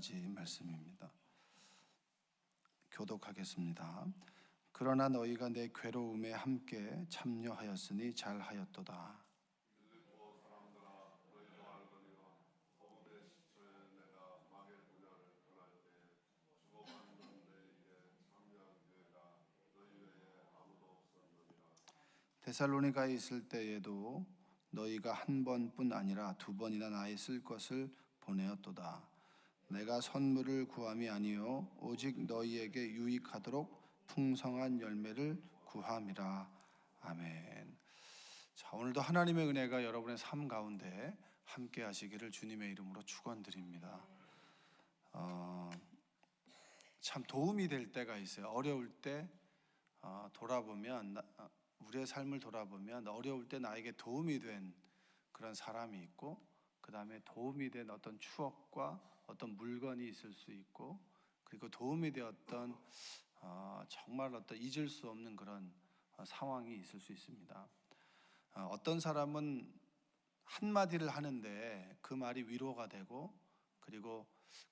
9절까지 말씀입니다. 교독하겠습니다. 그러나 너희가 내 괴로움에 함께 참여하였으니 잘하였도다. 데살로니가에 있을 때에도 너희가 한 번뿐 아니라 두 번이나 나의 쓸 것을 보내었도다. 내가 선물을 구함이 아니요 오직 너희에게 유익하도록 풍성한 열매를 구함이라. 아멘. 자, 오늘도 하나님의 은혜가 여러분의 삶 가운데 함께 하시기를 주님의 이름으로 축원드립니다. 참 도움이 될 때가 있어요. 어려울 때 돌아보면 우리의 삶을 돌아보면 어려울 때 나에게 도움이 된 그런 사람이 있고, 그 다음에 도움이 된 어떤 추억과 어떤 물건이 있을 수 있고, 그리고 도움이 되었던 정말 어떤 잊을 수 없는 그런 상황이 있을 수 있습니다. 어떤 사람은 한마디를 하는데 그 말이 위로가 되고, 그리고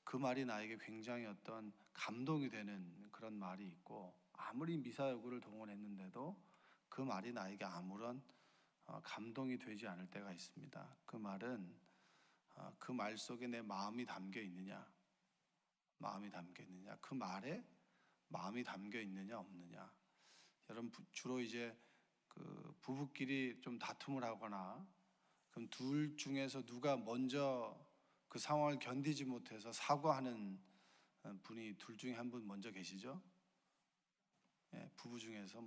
그 말이 나에게 굉장히 어떤 감동이 되는 그런 말이 있고, 아무리 미사여구를 동원했는데도 그 말이 나에게 아무런 감동이 되지 않을 때가 있습니다. 그 말은 그 말 속에 내 마음이 담겨 있느냐, 그 말에 마음이 담겨 있느냐 없느냐. 여러분, 주로 이제 그 부부끼리 좀 다툼을 하거나, 그럼 둘 중에서 누가 먼저 그 상황을 견디지 못해서 사과하는 분이 둘 중에 한 분 먼저 계시죠? 예, 부부 중에서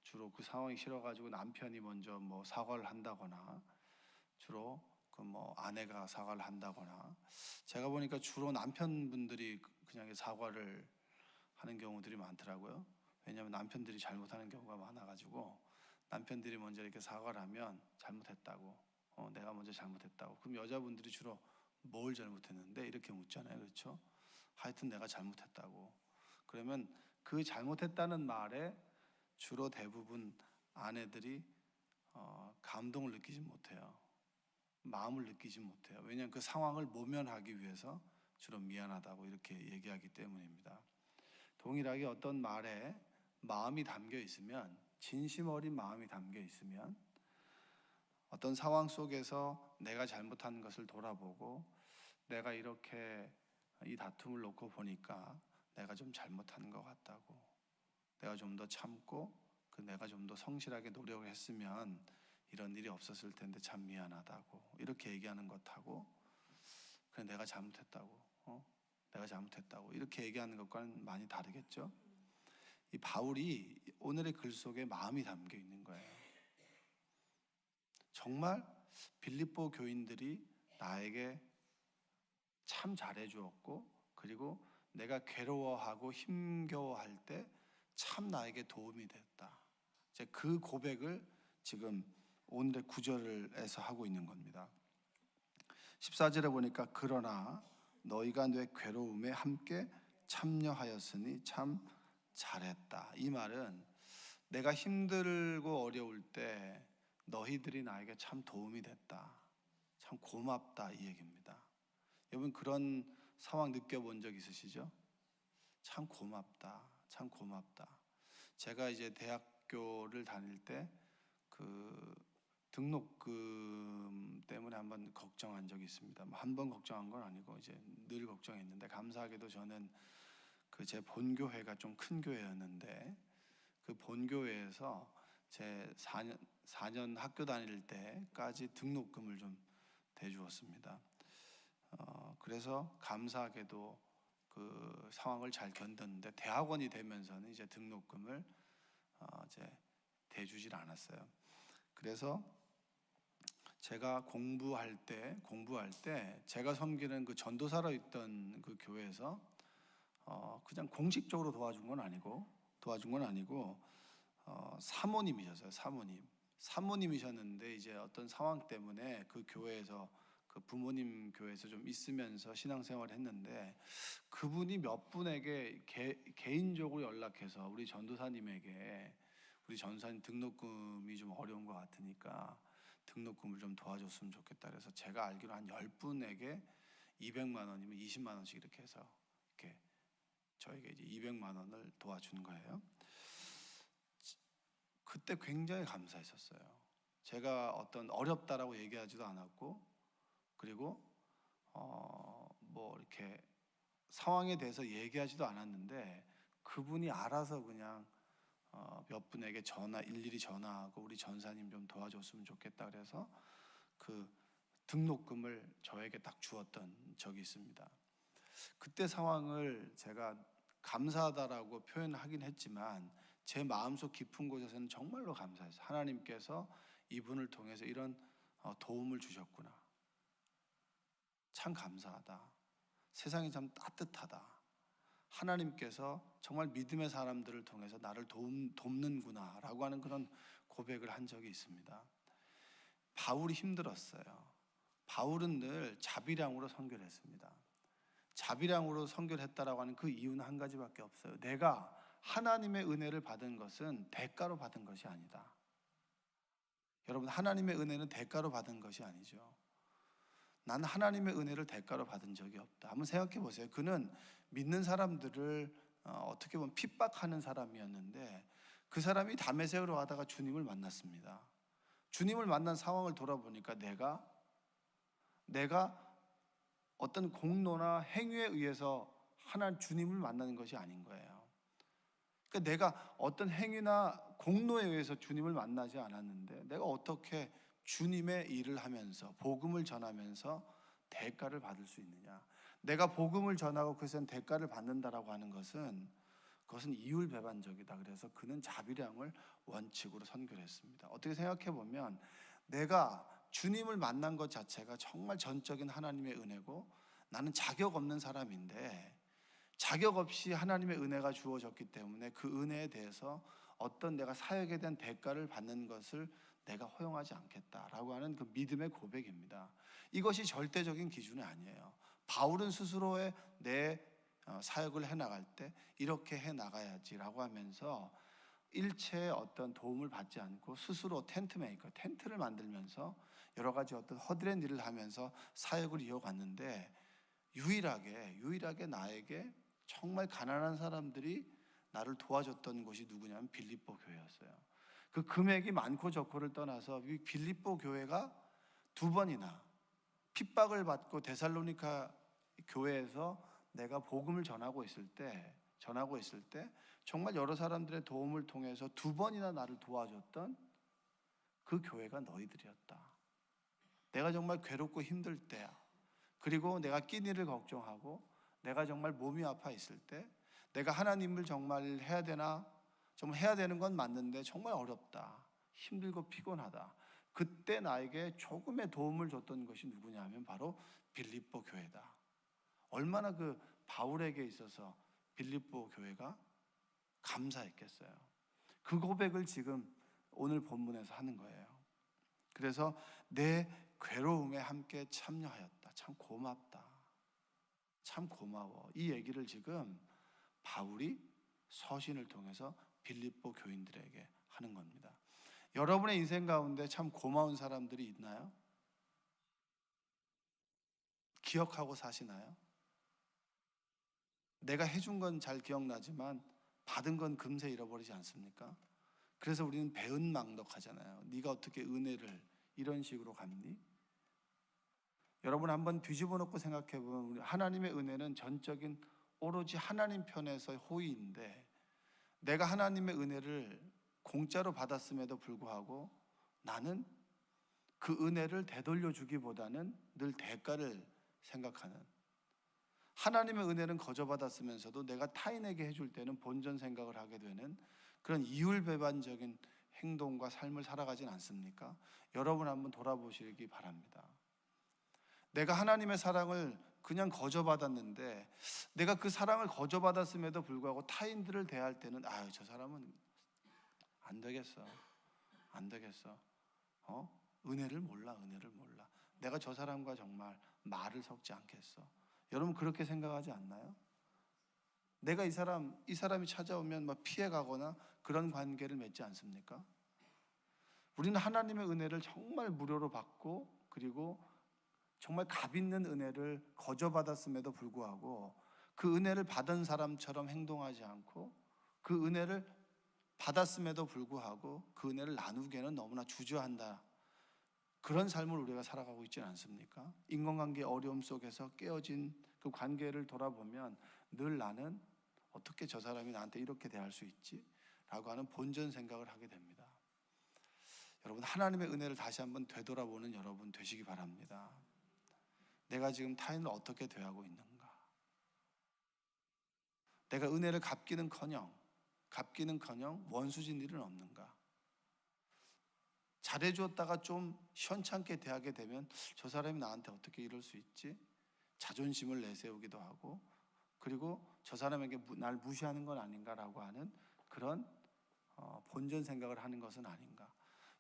주로 그 상황이 싫어가지고 남편이 먼저 사과를 한다거나, 주로 아내가 사과를 한다거나. 제가 보니까 주로 남편분들이 그냥 사과를 하는 경우들이 많더라고요. 왜냐하면 남편들이 잘못하는 경우가 많아가지고 남편들이 먼저 이렇게 사과를 하면 잘못했다고, 내가 먼저 잘못했다고. 그럼 여자분들이 주로 뭘 잘못했는데 이렇게 묻잖아요, 그렇죠? 하여튼 내가 잘못했다고. 그러면 그 잘못했다는 말에 주로 대부분 아내들이 감동을 느끼지 못해요. 마음을 느끼지 못해요. 왜냐하면 그 상황을 모면하기 위해서 주로 미안하다고 이렇게 얘기하기 때문입니다. 동일하게 어떤 말에 마음이 담겨 있으면, 진심 어린 마음이 담겨 있으면, 어떤 상황 속에서 내가 잘못한 것을 돌아보고, 내가 이렇게 이 다툼을 놓고 보니까 내가 좀 잘못한 것 같다고, 내가 좀 더 참고 내가 좀 더 성실하게 노력을 했으면 이런 일이 없었을 텐데 참 미안하다고 이렇게 얘기하는 것하고, 그래 내가 잘못했다고, 내가 잘못했다고 이렇게 얘기하는 것과는 많이 다르겠죠. 이 바울이 오늘의 글 속에 마음이 담겨 있는 거예요. 정말 빌립보 교인들이 나에게 참 잘해 주었고, 그리고 내가 괴로워하고 힘겨워할 때 참 나에게 도움이 됐다. 이제 그 고백을 지금 오늘의 9절에서 하고 있는 겁니다. 14절에 보니까 그러나 너희가 내 괴로움에 함께 참여하였으니 참 잘했다. 이 말은 내가 힘들고 어려울 때 너희들이 나에게 참 도움이 됐다, 참 고맙다, 이 얘기입니다. 여러분, 그런 상황 느껴본 적 있으시죠? 참 고맙다, 참 고맙다. 제가 이제 대학교를 다닐 때 그 등록금 때문에 한번 걱정한 적이 있습니다. 한 번 걱정한 건 아니고 이제 늘 걱정했는데, 감사하게도 저는 그 제 본교회가 좀 큰 교회였는데, 그 본교회에서 제 4년 학교 다닐 때까지 등록금을 좀 대주었습니다. 그래서 감사하게도 그 상황을 잘 견뎠는데, 대학원이 되면서는 이제 등록금을 이제 대주질 않았어요. 그래서 제가 공부할 때 제가 섬기는 그 전도사로 있던 그 교회에서 그냥 공식적으로 도와준 건 아니고 사모님이셨어요. 사모님이셨는데 이제 어떤 상황 때문에 그 교회에서, 그 부모님 교회에서 좀 있으면서 신앙생활을 했는데, 그분이 몇 분에게 개인적으로 연락해서 우리 전도사님에게, 우리 전도사님 등록금이 좀 어려운 것 같으니까 등록금을 좀 도와줬으면 좋겠다 그래서 제가 알기로 한 10분에게 200만 원이면 20만 원씩 이렇게 해서 이렇게 저에게 이제 200만 원을 도와준 거예요. 그때 굉장히 감사했었어요. 제가 어떤 어렵다라고 얘기하지도 않았고, 그리고 뭐 이렇게 상황에 대해서 얘기하지도 않았는데 그분이 알아서 그냥 몇 분에게 일일이 전화하고 우리 전사님 좀 도와줬으면 좋겠다 그래서 그 등록금을 저에게 딱 주었던 적이 있습니다. 그때 상황을 제가 감사하다라고 표현하긴 했지만 제 마음속 깊은 곳에서는 정말로 감사했어요. 하나님께서 이분을 통해서 이런 도움을 주셨구나. 참 감사하다. 세상이 참 따뜻하다. 하나님께서 정말 믿음의 사람들을 통해서 나를 돕는구나 라고 하는 그런 고백을 한 적이 있습니다. 바울이 힘들었어요. 바울은 늘 자비량으로 선교를 했습니다. 자비량으로 선교를 했다라고 하는 그 이유는 한 가지밖에 없어요. 내가 하나님의 은혜를 받은 것은 대가로 받은 것이 아니다. 여러분, 하나님의 은혜는 대가로 받은 것이 아니죠. 나는 하나님의 은혜를 대가로 받은 적이 없다. 한번 생각해 보세요. 그는 믿는 사람들을 어떻게 보면 핍박하는 사람이었는데 그 사람이 다메섹으로 가다가 주님을 만났습니다. 주님을 만난 상황을 돌아보니까 내가 어떤 공로나 행위에 의해서 하나님 주님을 만나는 것이 아닌 거예요. 그러니까 내가 어떤 행위나 공로에 의해서 주님을 만나지 않았는데 내가 어떻게 주님의 일을 하면서 복음을 전하면서 대가를 받을 수 있느냐. 내가 복음을 전하고 그것은 대가를 받는다라고 하는 그것은 이율배반적이다. 그래서 그는 자비량을 원칙으로 선교를 했습니다. 어떻게 생각해 보면 내가 주님을 만난 것 자체가 정말 전적인 하나님의 은혜고 나는 자격 없는 사람인데 자격 없이 하나님의 은혜가 주어졌기 때문에 그 은혜에 대해서 어떤 내가 사역에 대한 대가를 받는 것을 내가 허용하지 않겠다라고 하는 그 믿음의 고백입니다. 이것이 절대적인 기준이 아니에요. 바울은 스스로의 내 사역을 해나갈 때 이렇게 해나가야지라고 하면서 일체의 어떤 도움을 받지 않고 스스로 텐트를 만들면서 여러 가지 어떤 허드렛 일을 하면서 사역을 이어갔는데 유일하게 나에게 정말 가난한 사람들이 나를 도와줬던 곳이 누구냐면 빌립보 교회였어요. 그 금액이 많고 적고를 떠나서 이 빌립보 교회가 2번이나 핍박을 받고 데살로니가 교회에서 내가 복음을 전하고 있을 때 정말 여러 사람들의 도움을 통해서 2번이나 나를 도와줬던 그 교회가 너희들이었다. 내가 정말 괴롭고 힘들 때야. 그리고 내가 끼니를 걱정하고 내가 정말 몸이 아파 있을 때 내가 하나님을 정말 해야 되나? 정말 해야 되는 건 맞는데 정말 어렵다. 힘들고 피곤하다. 그때 나에게 조금의 도움을 줬던 것이 누구냐 하면 바로 빌립보 교회다. 얼마나 그 바울에게 있어서 빌립보 교회가 감사했겠어요. 그 고백을 지금 오늘 본문에서 하는 거예요. 그래서 내 괴로움에 함께 참여하였다. 참 고맙다. 참 고마워. 이 얘기를 지금 바울이 서신을 통해서 빌립보 교인들에게 하는 겁니다. 여러분의 인생 가운데 참 고마운 사람들이 있나요? 기억하고 사시나요? 내가 해준 건 잘 기억나지만 받은 건 금세 잃어버리지 않습니까? 그래서 우리는 배은망덕하잖아요. 네가 어떻게 은혜를 이런 식으로 갚니? 여러분 한번 뒤집어 놓고 생각해 보면 하나님의 은혜는 전적인 오로지 하나님 편에서 호의인데 내가 하나님의 은혜를 공짜로 받았음에도 불구하고 나는 그 은혜를 되돌려 주기보다는 늘 대가를 생각하는, 하나님의 은혜는 거저받았으면서도 내가 타인에게 해줄 때는 본전 생각을 하게 되는 그런 이율배반적인 행동과 삶을 살아가진 않습니까? 여러분 한번 돌아보시기 바랍니다. 내가 하나님의 사랑을 그냥 거저받았는데 내가 그 사랑을 거저받았음에도 불구하고 타인들을 대할 때는 저 사람은 안 되겠어. 은혜를 몰라. 내가 저 사람과 정말 말을 섞지 않겠어. 여러분 그렇게 생각하지 않나요? 내가 이 사람이 찾아오면 막 피해가거나 그런 관계를 맺지 않습니까? 우리는 하나님의 은혜를 정말 무료로 받고 그리고 정말 값 있는 은혜를 거저받았음에도 불구하고 그 은혜를 받은 사람처럼 행동하지 않고 그 은혜를 받았음에도 불구하고 그 은혜를 나누기에는 너무나 주저한다. 그런 삶을 우리가 살아가고 있지는 않습니까? 인간관계 어려움 속에서 깨어진 그 관계를 돌아보면 늘 나는 어떻게 저 사람이 나한테 이렇게 대할 수 있지? 라고 하는 본전 생각을 하게 됩니다. 여러분, 하나님의 은혜를 다시 한번 되돌아보는 여러분 되시기 바랍니다. 내가 지금 타인을 어떻게 대하고 있는가? 내가 은혜를 갚기는커녕 원수진 일은 없는가? 잘해주었다가 좀 시원찮게 대하게 되면 저 사람이 나한테 어떻게 이럴 수 있지? 자존심을 내세우기도 하고, 그리고 저 사람에게 날 무시하는 건 아닌가라고 하는 그런 본전 생각을 하는 것은 아닌가?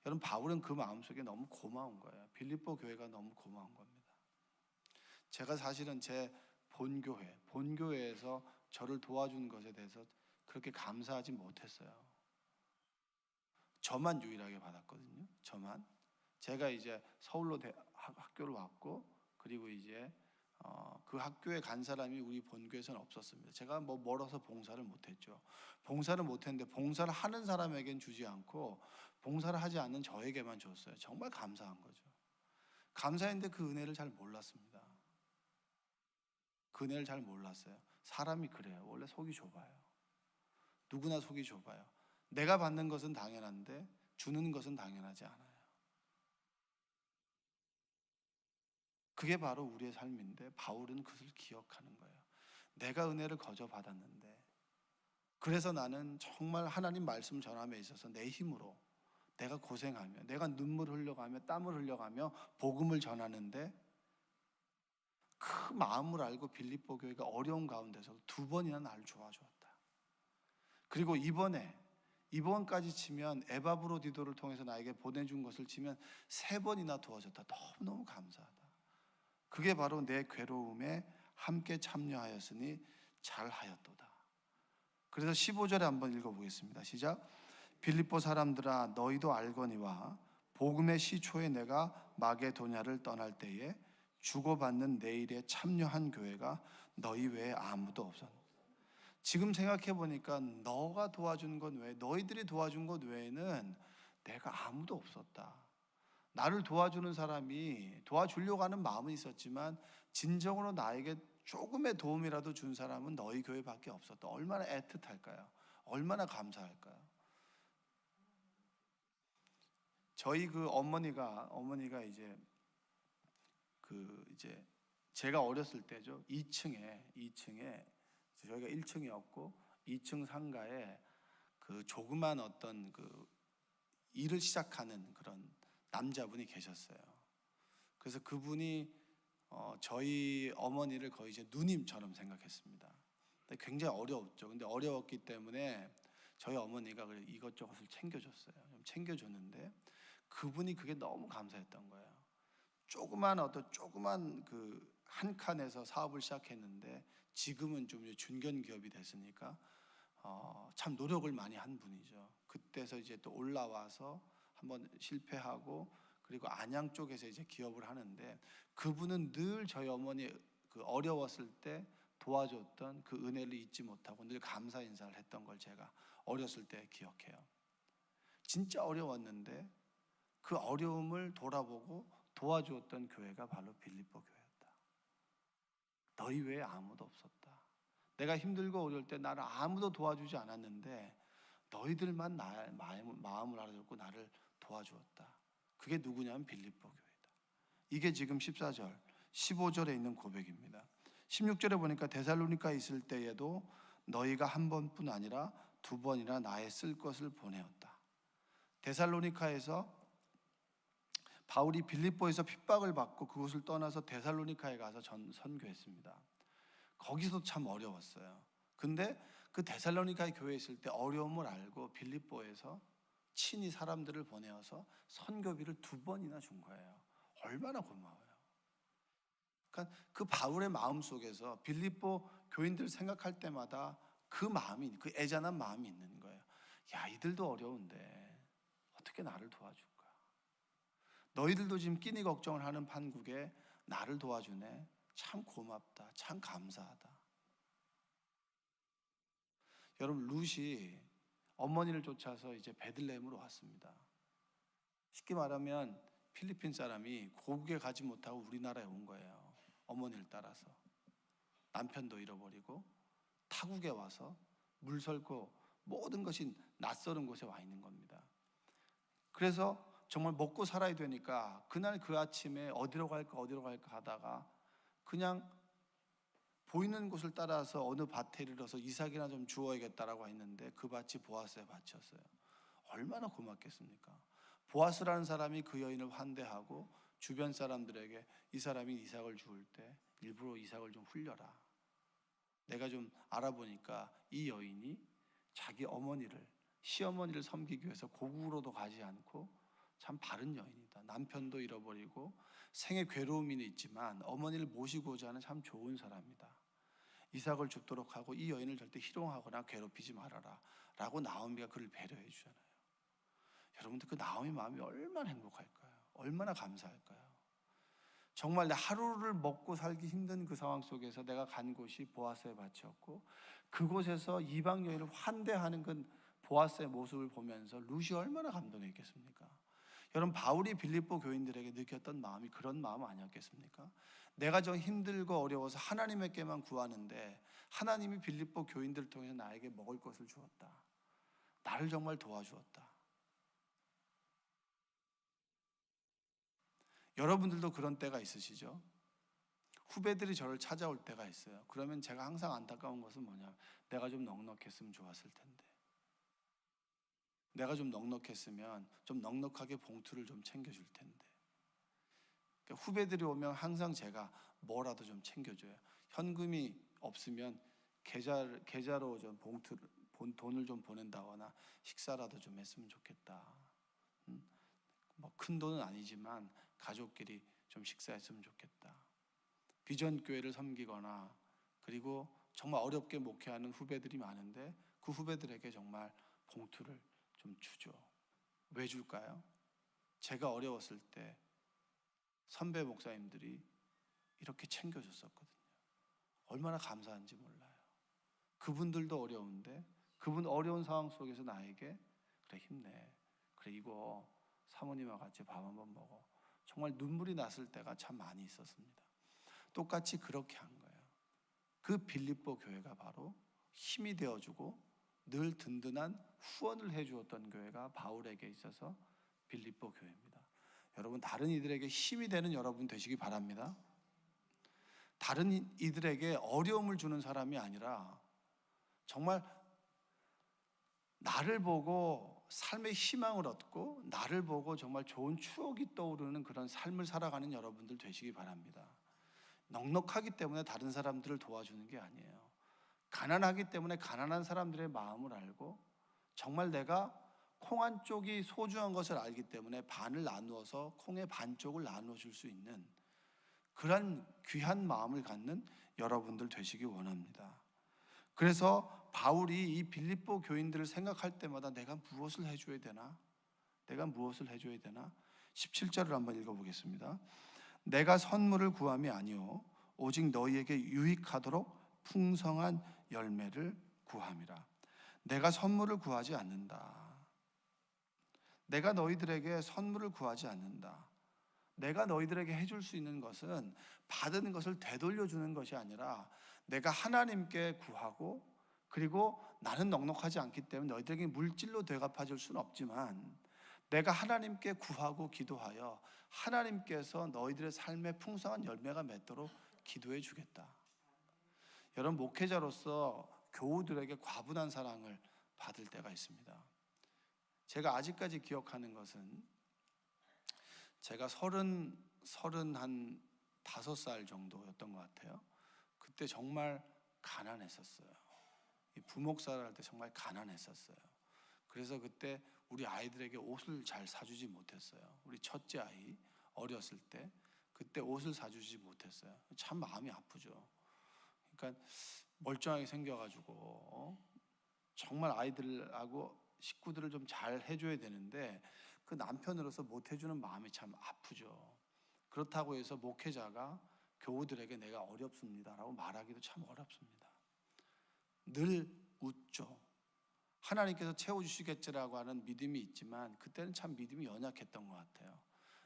여러분, 바울은 그 마음속에 너무 고마운 거예요. 빌립보 교회가 너무 고마운 겁니다. 제가 사실은 제 본교회에서 저를 도와준 것에 대해서 그렇게 감사하지 못했어요. 저만 유일하게 받았거든요. 저만. 제가 이제 서울로 학교를 왔고, 그리고 이제 그 학교에 간 사람이 우리 본교에서는 없었습니다. 제가 뭐 멀어서 봉사를 못했죠. 봉사를 못했는데 봉사를 하는 사람에겐 주지 않고 봉사를 하지 않는 저에게만 줬어요. 정말 감사한 거죠. 감사했는데 그 은혜를 잘 몰랐습니다. 그 은혜를 잘 몰랐어요. 사람이 그래요. 원래 속이 좁아요. 누구나 속이 좁아요. 내가 받는 것은 당연한데 주는 것은 당연하지 않아요. 그게 바로 우리의 삶인데 바울은 그것을 기억하는 거예요. 내가 은혜를 거저 받았는데, 그래서 나는 정말 하나님 말씀 전함에 있어서 내 힘으로 내가 고생하며 내가 눈물 흘려가며 땀을 흘려가며 복음을 전하는데, 그 마음을 알고 빌립보 교회가 어려운 가운데서 2번이나 나를 도와주었다. 그리고 이번까지 치면 에바브로디도를 통해서 나에게 보내준 것을 치면 3번이나 도와줬다. 너무너무 감사하다. 그게 바로 내 괴로움에 함께 참여하였으니 잘하였도다. 그래서 15절에 한번 읽어보겠습니다. 시작. 빌립보 사람들아, 너희도 알거니와 복음의 시초에 내가 마게도냐를 떠날 때에 주고받는 내 일에 참여한 교회가 너희 외에 아무도 없었다. 지금 생각해 보니까 너가 도와준 것 외에, 너희들이 도와준 것 외에는 내가 아무도 없었다. 나를 도와주는 사람이, 도와주려고 하는 마음은 있었지만 진정으로 나에게 조금의 도움이라도 준 사람은 너희 교회밖에 없었다. 얼마나 애틋할까요? 얼마나 감사할까요? 저희 그 어머니가 이제 제가 어렸을 때죠. 2층에 저희가 1층이었고 2층 상가에 그 조그만 어떤 그 일을 시작하는 그런 남자분이 계셨어요. 그래서 그분이 저희 어머니를 거의 이제 누님처럼 생각했습니다. 근데 굉장히 어려웠죠. 근데 어려웠기 때문에 저희 어머니가 이것저것을 챙겨줬어요. 좀 챙겨줬는데 그분이 그게 너무 감사했던 거예요. 조그만 그 한 칸에서 사업을 시작했는데 지금은 좀 중견 기업이 됐으니까 참 노력을 많이 한 분이죠. 그때서 이제 또 올라와서 한번 실패하고, 그리고 안양 쪽에서 이제 기업을 하는데, 그분은 늘 저희 어머니 그 어려웠을 때 도와줬던 그 은혜를 잊지 못하고 늘 감사 인사를 했던 걸 제가 어렸을 때 기억해요. 진짜 어려웠는데 그 어려움을 돌아보고 도와주었던 교회가 바로 빌립보 교회였다. 너희 외에 아무도 없었다. 내가 힘들고 어려울 때 나를 아무도 도와주지 않았는데 너희들만 나의 마음을 알아줬고 나를 도와주었다. 그게 누구냐면 빌립보 교회다. 이게 지금 14절, 15절에 있는 고백입니다. 16절에 보니까 데살로니가에 있을 때에도 너희가 한 번뿐 아니라 2번이나 나의 쓸 것을 보내었다. 데살로니가에서 바울이 빌립보에서 핍박을 받고 그곳을 떠나서 데살로니가에 가서 선교했습니다. 거기서 참 어려웠어요. 근데 그 데살로니가에 교회에 있을 때 어려움을 알고 빌립보에서 친히 사람들을 보내어서 선교비를 2번이나 준 거예요. 얼마나 고마워요. 그러니까 그 바울의 마음 속에서 빌립보 교인들 생각할 때마다 그 마음이, 그 애잔한 마음이 있는 거예요. 야, 이들도 어려운데 어떻게 나를 도와줄까? 너희들도 지금 끼니 걱정을 하는 판국에 나를 도와주네. 참 고맙다. 참 감사하다. 여러분, 룻이 어머니를 쫓아서 이제 베들레헴으로 왔습니다. 쉽게 말하면 필리핀 사람이 고국에 가지 못하고 우리나라에 온 거예요. 어머니를 따라서. 남편도 잃어버리고 타국에 와서 물설고 모든 것이 낯설은 곳에 와 있는 겁니다. 그래서 정말 먹고 살아야 되니까 그날 그 아침에 어디로 갈까 하다가 그냥 보이는 곳을 따라서 어느 밭에 이르러서 이삭이나 좀 주워야겠다라고 했는데 그 밭이 보아스의 밭이었어요. 얼마나 고맙겠습니까? 보아스라는 사람이 그 여인을 환대하고 주변 사람들에게 이 사람이 이삭을 주울 때 일부러 이삭을 좀 흘려라. 내가 좀 알아보니까 이 여인이 자기 어머니를, 시어머니를 섬기기 위해서 고국으로도 가지 않고 참 바른 여인이다. 남편도 잃어버리고 생의 괴로움이 있지만 어머니를 모시고자 하는 참 좋은 사람이다. 이삭을 죽도록 하고 이 여인을 절대 희롱하거나 괴롭히지 말아라 라고 나오미가 그를 배려해 주잖아요. 여러분들, 그 나오미 마음이 얼마나 행복할까요? 얼마나 감사할까요? 정말 내 하루를 먹고 살기 힘든 그 상황 속에서 내가 간 곳이 보아스의 밭이었고 그곳에서 이방 여인을 환대하는 그 보아스의 모습을 보면서 룻이 얼마나 감동했겠습니까? 여러분, 바울이 빌립보 교인들에게 느꼈던 마음이 그런 마음 아니었겠습니까? 내가 좀 힘들고 어려워서 하나님에게만 구하는데 하나님이 빌립보 교인들을 통해서 나에게 먹을 것을 주었다. 나를 정말 도와주었다. 여러분들도 그런 때가 있으시죠? 후배들이 저를 찾아올 때가 있어요. 그러면 제가 항상 안타까운 것은 뭐냐면 내가 좀 넉넉했으면 좋았을 텐데, 내가 좀 넉넉했으면 좀 넉넉하게 봉투를 좀 챙겨줄 텐데. 그러니까 후배들이 오면 항상 제가 뭐라도 좀 챙겨줘요. 현금이 없으면 계좌로 좀 돈을 좀 보낸다거나 식사라도 좀 했으면 좋겠다. 뭐 큰 돈은 아니지만 가족끼리 좀 식사했으면 좋겠다. 비전 교회를 섬기거나 그리고 정말 어렵게 목회하는 후배들이 많은데 그 후배들에게 정말 봉투를 좀 주죠. 왜 줄까요? 제가 어려웠을 때 선배 목사님들이 이렇게 챙겨줬었거든요. 얼마나 감사한지 몰라요. 그분들도 어려운데 그분 어려운 상황 속에서 나에게 그래 힘내, 그래 이거 사모님과 같이 밥 한번 먹어. 정말 눈물이 났을 때가 참 많이 있었습니다. 똑같이 그렇게 한 거예요. 그 빌립보 교회가 바로 힘이 되어주고 늘 든든한 후원을 해주었던 교회가 바울에게 있어서 빌립보 교회입니다. 여러분, 다른 이들에게 힘이 되는 여러분 되시기 바랍니다. 다른 이들에게 어려움을 주는 사람이 아니라 정말 나를 보고 삶의 희망을 얻고 나를 보고 정말 좋은 추억이 떠오르는 그런 삶을 살아가는 여러분들 되시기 바랍니다. 넉넉하기 때문에 다른 사람들을 도와주는 게 아니에요. 가난하기 때문에 가난한 사람들의 마음을 알고 정말 내가 콩 한 쪽이 소중한 것을 알기 때문에 반을 나누어서 콩의 반쪽을 나누어 줄 수 있는 그런 귀한 마음을 갖는 여러분들 되시기 원합니다. 그래서 바울이 이 빌립보 교인들을 생각할 때마다 내가 무엇을 해줘야 되나? 내가 무엇을 해줘야 되나? 17절을 한번 읽어보겠습니다. 내가 선물을 구함이 아니요 오직 너희에게 유익하도록 풍성한 열매를 구함이라. 내가 선물을 구하지 않는다. 내가 너희들에게 선물을 구하지 않는다. 내가 너희들에게 해줄 수 있는 것은 받은 것을 되돌려주는 것이 아니라 내가 하나님께 구하고 그리고 나는 넉넉하지 않기 때문에 너희들에게 물질로 되갚아줄 수는 없지만 내가 하나님께 구하고 기도하여 하나님께서 너희들의 삶에 풍성한 열매가 맺도록 기도해 주겠다. 여러분, 목회자로서 교우들에게 과분한 사랑을 받을 때가 있습니다. 제가 아직까지 기억하는 것은 제가 35살 정도였던 것 같아요. 그때 정말 가난했었어요. 부목사를 할 때 정말 가난했었어요. 그래서 그때 우리 아이들에게 옷을 잘 사주지 못했어요. 우리 첫째 아이 어렸을 때 그때 옷을 사주지 못했어요. 참 마음이 아프죠. 그러니까 멀쩡하게 생겨가지고 정말 아이들하고 식구들을 좀 잘 해줘야 되는데 그 남편으로서 못 해주는 마음이 참 아프죠. 그렇다고 해서 목회자가 교우들에게 내가 어렵습니다라고 말하기도 참 어렵습니다. 늘 웃죠. 하나님께서 채워주시겠지라고 하는 믿음이 있지만 그때는 참 믿음이 연약했던 것 같아요.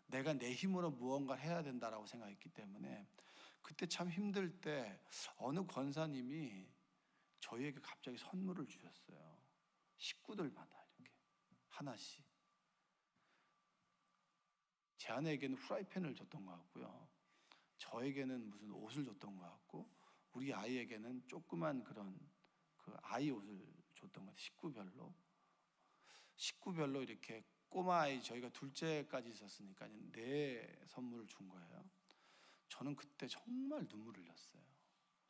내가 내 힘으로 무언가를 해야 된다라고 생각했기 때문에 그때 참 힘들 때 어느 권사님이 저희에게 갑자기 선물을 주셨어요. 식구들마다 이렇게 하나씩. 제 아내에게는 프라이팬을 줬던 것 같고요. 저에게는 무슨 옷을 줬던 것 같고 우리 아이에게는 조그만 그런 그 아이 옷을 줬던 것 같아요. 식구별로 이렇게 꼬마 아이 저희가 둘째까지 있었으니까 네 선물을 준 거예요. 저는 그때 정말 눈물을 흘렸어요.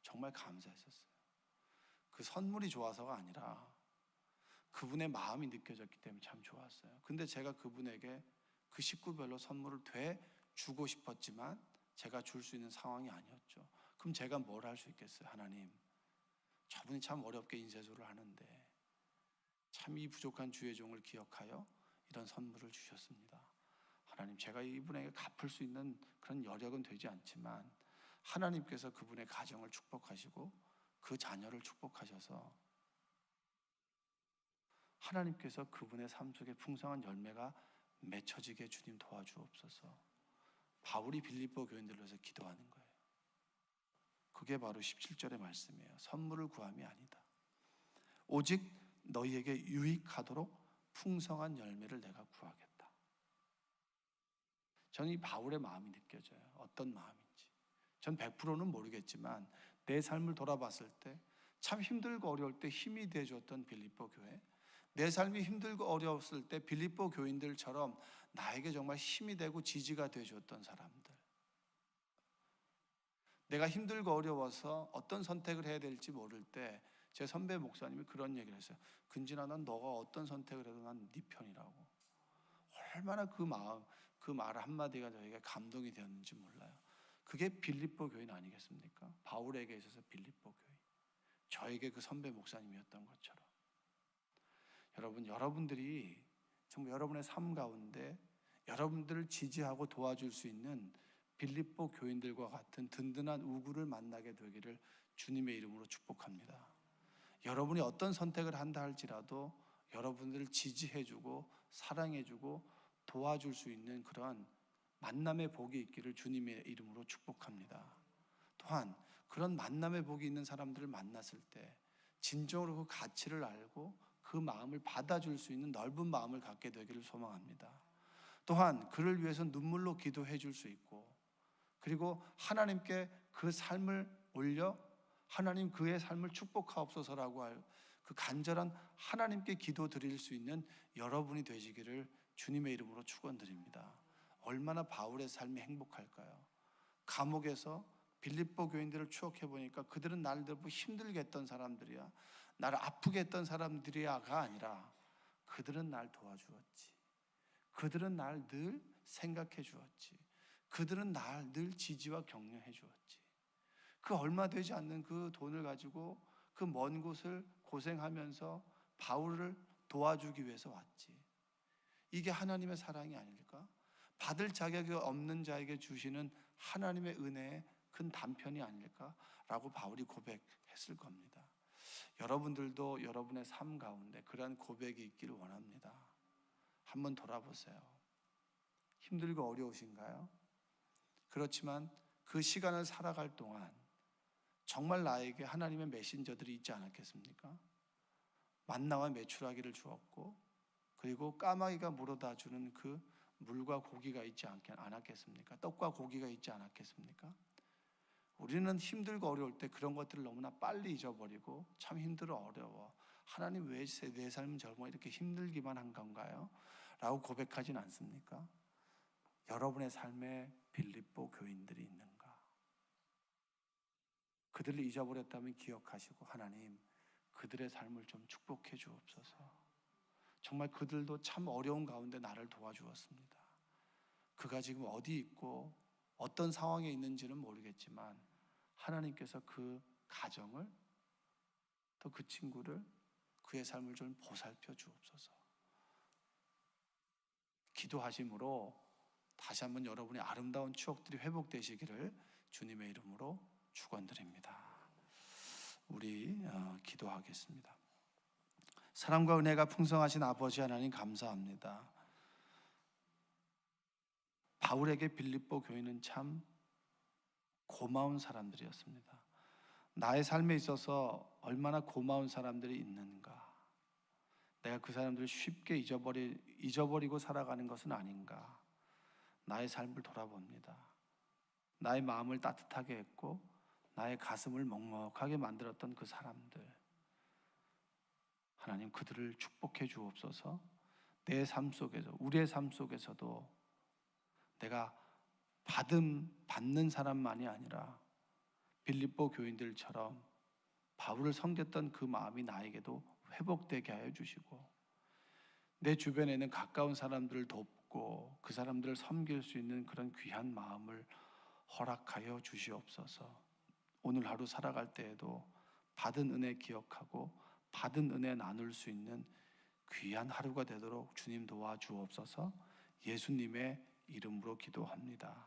정말 감사했었어요. 그 선물이 좋아서가 아니라 그분의 마음이 느껴졌기 때문에 참 좋았어요. 근데 제가 그분에게 그 식구별로 선물을 주고 싶었지만 제가 줄 수 있는 상황이 아니었죠. 그럼 제가 뭘 할 수 있겠어요? 하나님, 저분이 참 어렵게 인쇄소를 하는데 참 이 부족한 주의 종을 기억하여 이런 선물을 주셨습니다. 하나님, 제가 이분에게 갚을 수 있는 그런 여력은 되지 않지만 하나님께서 그분의 가정을 축복하시고 그 자녀를 축복하셔서 하나님께서 그분의 삶 속에 풍성한 열매가 맺혀지게 주님 도와주옵소서. 바울이 빌립보 교인들을 위해서 기도하는 거예요. 그게 바로 17절의 말씀이에요. 선물을 구함이 아니다. 오직 너희에게 유익하도록 풍성한 열매를 내가 구하겠다. 저는 이 바울의 마음이 느껴져요. 어떤 마음인지. 전 100%는 모르겠지만 내 삶을 돌아봤을 때 참 힘들고 어려울 때 힘이 되어줬던 빌립보 교회, 내 삶이 힘들고 어려웠을 때 빌립보 교인들처럼 나에게 정말 힘이 되고 지지가 되어줬던 사람들, 내가 힘들고 어려워서 어떤 선택을 해야 될지 모를 때 제 선배 목사님이 그런 얘기를 했어요. 근진아, 난 너가 어떤 선택을 해도 난 네 편이라고. 얼마나 그 말 한마디가 저에게 감동이 되었는지 몰라요. 그게 빌립보 교인 아니겠습니까? 바울에게 있어서 빌립보 교인, 저에게 그 선배 목사님이었던 것처럼. 여러분들이 정말 여러분의 삶 가운데 여러분들을 지지하고 도와줄 수 있는 빌립보 교인들과 같은 든든한 우구를 만나게 되기를 주님의 이름으로 축복합니다. 여러분이 어떤 선택을 한다 할지라도 여러분들을 지지해주고 사랑해주고 도와줄 수 있는 그런 만남의 복이 있기를 주님의 이름으로 축복합니다. 또한 그런 만남의 복이 있는 사람들을 만났을 때 진정으로 그 가치를 알고 그 마음을 받아줄 수 있는 넓은 마음을 갖게 되기를 소망합니다. 또한 그를 위해서 눈물로 기도해 줄 수 있고, 그리고 하나님께 그 삶을 올려 하나님 그의 삶을 축복하옵소서라고 할 그 간절한 하나님께 기도 드릴 수 있는 여러분이 되시기를 주님의 이름으로 축원드립니다. 얼마나 바울의 삶이 행복할까요? 감옥에서 빌립보 교인들을 추억해 보니까 그들은 나를 너무 힘들게 했던 사람들이야, 나를 아프게 했던 사람들이야가 아니라 그들은 날 도와주었지, 그들은 날 늘 생각해 주었지, 그들은 날 늘 지지와 격려해 주었지. 그 얼마 되지 않는 그 돈을 가지고 그 먼 곳을 고생하면서 바울을 도와주기 위해서 왔지. 이게 하나님의 사랑이 아닐까? 받을 자격이 없는 자에게 주시는 하나님의 은혜의 큰 단편이 아닐까라고 바울이 고백했을 겁니다. 여러분들도 여러분의 삶 가운데 그러한 고백이 있기를 원합니다. 한번 돌아보세요. 힘들고 어려우신가요? 그렇지만 그 시간을 살아갈 동안 정말 나에게 하나님의 메신저들이 있지 않았겠습니까? 만나와 메추라기를 주었고, 그리고 까마귀가 물어다 주는 그 물과 고기가 있지 않았겠습니까? 떡과 고기가 있지 않았겠습니까? 우리는 힘들고 어려울 때 그런 것들을 너무나 빨리 잊어버리고 참 힘들어 어려워, 하나님 왜 내 삶은 정말 이렇게 힘들기만 한 건가요? 라고 고백하진 않습니까? 여러분의 삶에 빌립보 교인들이 있는가? 그들을 잊어버렸다면 기억하시고 하나님 그들의 삶을 좀 축복해 주옵소서. 정말 그들도 참 어려운 가운데 나를 도와주었습니다. 그가 지금 어디 있고 어떤 상황에 있는지는 모르겠지만 하나님께서 그 가정을, 또 그 친구를, 그의 삶을 좀 보살펴 주옵소서. 기도하심으로 다 다시 한번 여러분의 아름다운 추억들이 회복되시기를 주님의 이름으로 축원드립니다. 우리 기도하겠습니다. 사랑과 은혜가 풍성하신 아버지 하나님 감사합니다. 바울에게 빌립보 교인은 참 고마운 사람들이었습니다. 나의 삶에 있어서 얼마나 고마운 사람들이 있는가, 내가 그 사람들을 쉽게 잊어버리고 살아가는 것은 아닌가, 나의 삶을 돌아봅니다. 나의 마음을 따뜻하게 했고 나의 가슴을 먹먹하게 만들었던 그 사람들, 하나님 그들을 축복해 주옵소서. 내 삶 속에서, 우리의 삶 속에서도 내가 받는 사람만이 아니라 빌립보 교인들처럼 바울을 섬겼던 그 마음이 나에게도 회복되게 하여 주시고, 내 주변에는 가까운 사람들을 돕고 그 사람들을 섬길 수 있는 그런 귀한 마음을 허락하여 주시옵소서. 오늘 하루 살아갈 때에도 받은 은혜 기억하고 받은 은혜 나눌 수 있는 귀한 하루가 되도록 주님 도와주옵소서. 예수님의 이름으로 기도합니다.